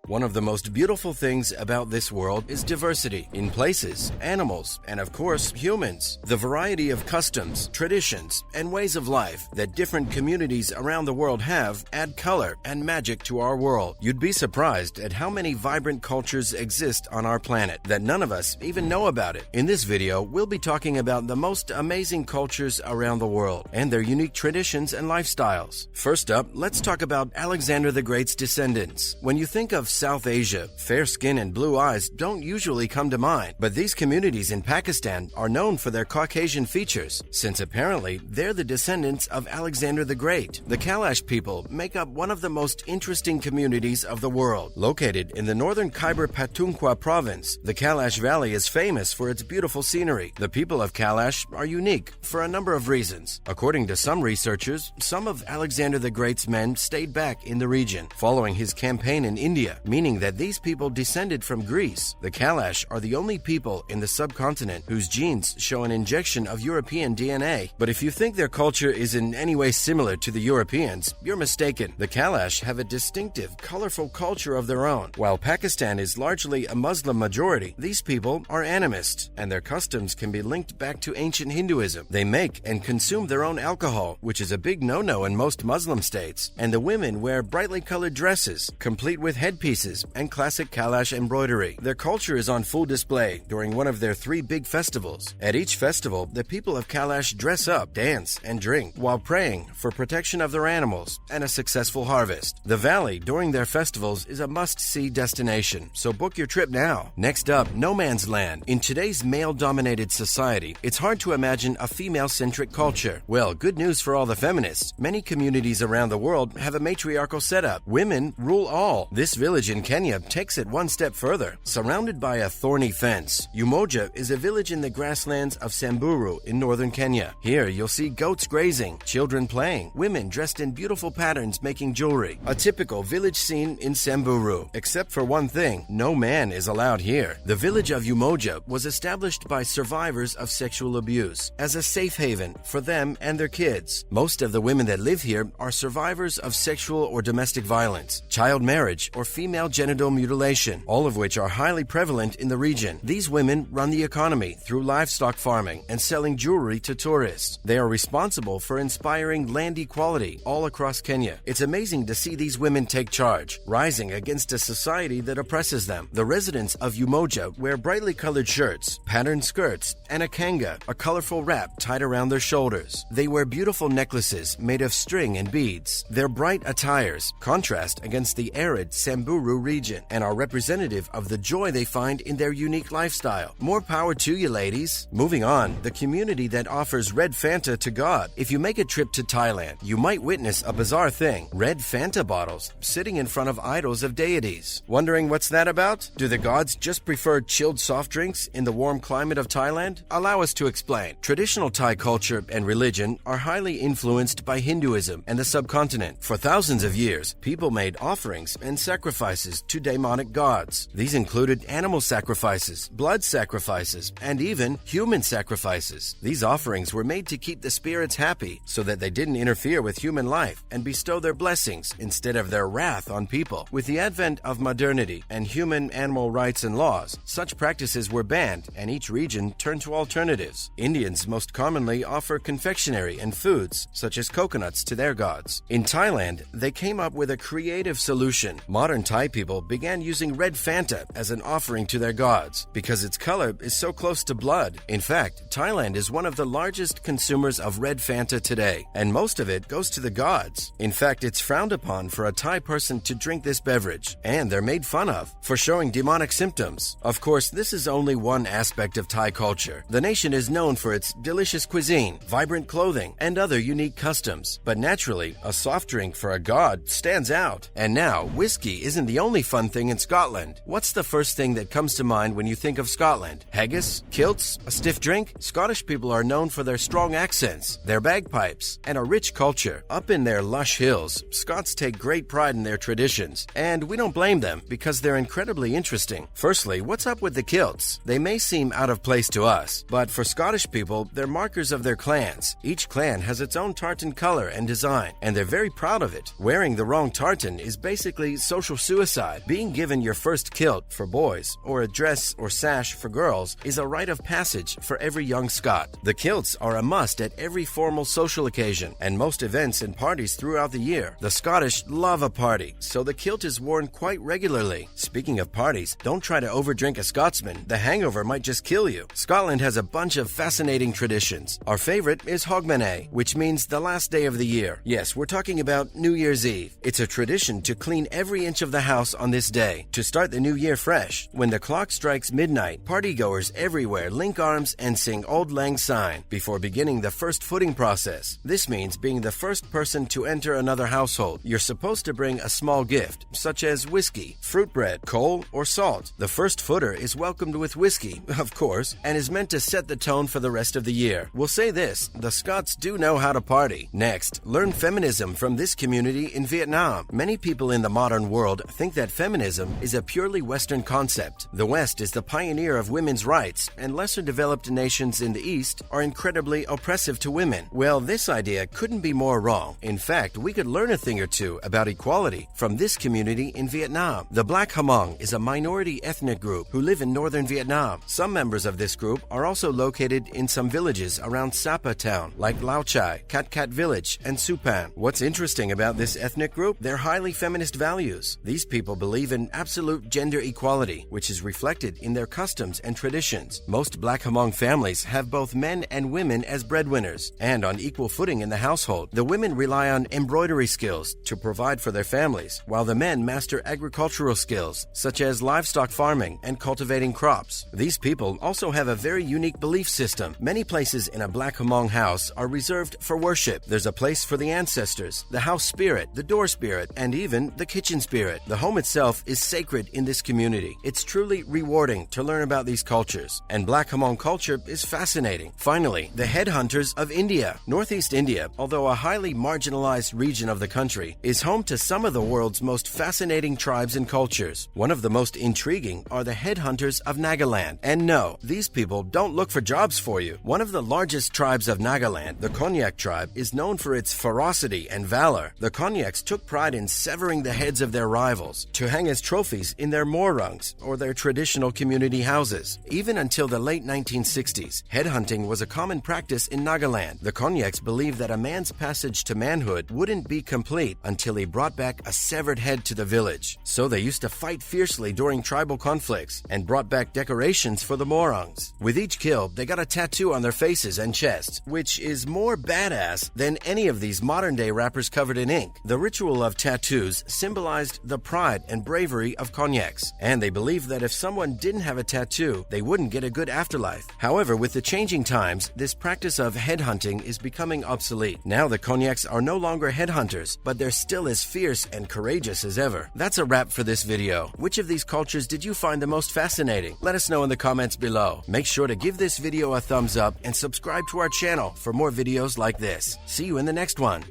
One of the most beautiful things about this world is diversity in places, animals, and of course, humans. The variety of customs, traditions, and ways of life that different communities around the world have add color and magic to our world. You'd be surprised at how many vibrant cultures exist on our planet that none of us even know about it. In this video, we'll be talking about the most amazing cultures around the world and their unique traditions and lifestyles. First up, let's talk about Alexander the Great's descendants. When you think of South Asia, fair skin and blue eyes don't usually come to mind, but these communities in Pakistan are known for their Caucasian features, since apparently they're the descendants of Alexander the Great. The Kalash people make up one of the most interesting communities of the world. Located in the northern Khyber Pakhtunkhwa province, the Kalash Valley is famous for its beautiful scenery. The people of Kalash are unique for a number of reasons. According to some researchers, some of Alexander the Great's men stayed back in the region following his campaign in India, meaning that these people descended from Greece. The Kalash are the only people in the subcontinent whose genes show an injection of European DNA. But if you think their culture is in any way similar to the Europeans, you're mistaken. The Kalash have a distinctive, colorful culture of their own. While Pakistan is largely a Muslim majority, these people are animists, and their customs can be linked back to ancient Hinduism. They make and consume their own alcohol, which is a big no-no in most Muslim states, and the women wear brightly colored dresses, complete with headpieces and classic Kalash embroidery. Their culture is on full display during one of their 3 big festivals. At each festival, the people of Kalash dress up, dance, and drink while praying for protection of their animals and a successful harvest. The valley during their festivals is a must-see destination, so book your trip now. Next up, no man's land. In today's male-dominated society, it's hard to imagine a female-centric culture. Well, good news for all the feminists. Many communities around the world have a matriarchal setup. Women rule all. This village in Kenya takes it one step further. Surrounded by a thorny fence, Umoja is a village in the grasslands of Samburu in northern Kenya. Here you'll see goats grazing, children playing, women dressed in beautiful patterns making jewelry. A typical village scene in Samburu. Except for one thing, no man is allowed here. The village of Umoja was established by survivors of sexual abuse as a safe haven for them and their kids. Most of the women that live here are survivors of sexual or domestic violence, child marriage, or female genital mutilation, all of which are highly prevalent in the region. These women run the economy through livestock farming and selling jewelry to tourists. They are responsible for inspiring land equality all across Kenya. It's amazing to see these women take charge, rising against a society that oppresses them. The residents of Umoja wear brightly colored shirts, patterned skirts, and a kanga, a colorful wrap tied around their shoulders. They wear beautiful necklaces made of string and beads. Their bright attires contrast against the arid Samburu region and are representative of the joy they find in their unique lifestyle. More power to you, ladies. Moving on, the community that offers red Fanta to God. If you make a trip to Thailand, you might witness a bizarre thing: red Fanta bottles sitting in front of idols of deities. Wondering what's that about? Do the gods just prefer chilled soft drinks in the warm climate of Thailand? Allow us to explain. Traditional Thai culture and religion are highly influenced by Hinduism and the subcontinent. For thousands of years, people made offerings and sacrifices to demonic gods. These included animal sacrifices, blood sacrifices, and even human sacrifices. These offerings were made to keep the spirits happy so that they didn't interfere with human life and bestow their blessings instead of their wrath on people. With the advent of modernity and human-animal rights and laws, such practices were banned and each region turned to alternatives. Indians most commonly offer confectionery and foods such as coconuts to their gods. In Thailand, they came up with a creative solution. Modern Thai people began using red Fanta as an offering to their gods because its color is so close to blood. In fact, Thailand is one of the largest consumers of red Fanta today, and most of it goes to the gods. In fact, it's frowned upon for a Thai person to drink this beverage, and they're made fun of for showing demonic symptoms. Of course, this is only one aspect of Thai culture. The nation is known for its delicious cuisine, vibrant clothing, and other unique customs. But naturally, a soft drink for a god stands out. And now, whiskey isn't the only fun thing in Scotland. What's the first thing that comes to mind when you think of Scotland? Haggis? Kilts? A stiff drink? Scottish people are known for their strong accents, their bagpipes, and a rich culture. Up in their lush hills, Scots take great pride in their traditions, and we don't blame them because they're incredibly interesting. Firstly, what's up with the kilts? They may seem out of place to us, but for Scottish people, they're markers of their clans. Each clan has its own tartan color and design, and they're very proud of it. Wearing the wrong tartan is basically social suicide. suicide. Being given your first kilt for boys or a dress or sash for girls is a rite of passage for every young Scot. The kilts are a must at every formal social occasion and most events and parties throughout the year. The Scottish love a party, so the kilt is worn quite regularly. Speaking of parties, don't try to overdrink a Scotsman. The hangover might just kill you. Scotland has a bunch of fascinating traditions. Our favorite is Hogmanay, which means the last day of the year. Yes, we're talking about New Year's Eve. It's a tradition to clean every inch of the house on this day to start the new year fresh. When the clock strikes midnight, partygoers everywhere link arms and sing Auld Lang Syne before beginning the first footing process. This means being the first person to enter another household. You're supposed to bring a small gift, such as whiskey, fruit bread, coal, or salt. The first footer is welcomed with whiskey, of course, and is meant to set the tone for the rest of the year. We'll say this, the Scots do know how to party. Next, learn feminism from this community in Vietnam. Many people in the modern world think that feminism is a purely Western concept. The West is the pioneer of women's rights, and lesser developed nations in the East are incredibly oppressive to women. Well, this idea couldn't be more wrong. In fact, we could learn a thing or two about equality from this community in Vietnam. The Black Hmong is a minority ethnic group who live in northern Vietnam. Some members of this group are also located in some villages around Sapa town, like Lao Chai, Cat Cat Village, and Supan. What's interesting about this ethnic group? Their highly feminist values. These people believe in absolute gender equality, which is reflected in their customs and traditions. Most Black Hmong families have both men and women as breadwinners, and on equal footing in the household. The women rely on embroidery skills to provide for their families, while the men master agricultural skills, such as livestock farming and cultivating crops. These people also have a very unique belief system. Many places in a Black Hmong house are reserved for worship. There's a place for the ancestors, the house spirit, the door spirit, and even the kitchen spirit. The home itself is sacred in this community. It's truly rewarding to learn about these cultures, and Black Hmong culture is fascinating. Finally, the headhunters of India. Northeast India, although a highly marginalized region of the country, is home to some of the world's most fascinating tribes and cultures. One of the most intriguing are the headhunters of Nagaland. And no, these people don't look for jobs for you. One of the largest tribes of Nagaland, the Konyak tribe, is known for its ferocity and valor. The Konyaks took pride in severing the heads of their rivals to hang as trophies in their morungs, or their traditional community houses. Even until the late 1960s, headhunting was a common practice in Nagaland. The Konyaks believed that a man's passage to manhood wouldn't be complete until he brought back a severed head to the village. So they used to fight fiercely during tribal conflicts and brought back decorations for the morungs. With each kill, they got a tattoo on their faces and chests, which is more badass than any of these modern-day rappers covered in ink. The ritual of tattoos symbolized the pride and bravery of Konyaks, and they believed that if someone didn't have a tattoo, they wouldn't get a good afterlife. However, with the changing times, this practice of headhunting is becoming obsolete. Now the Konyaks are no longer headhunters, but they're still as fierce and courageous as ever. That's a wrap for this video. Which of these cultures did you find the most fascinating? Let us know in the comments below. Make sure to give this video a thumbs up and subscribe to our channel for more videos like this. See you in the next one.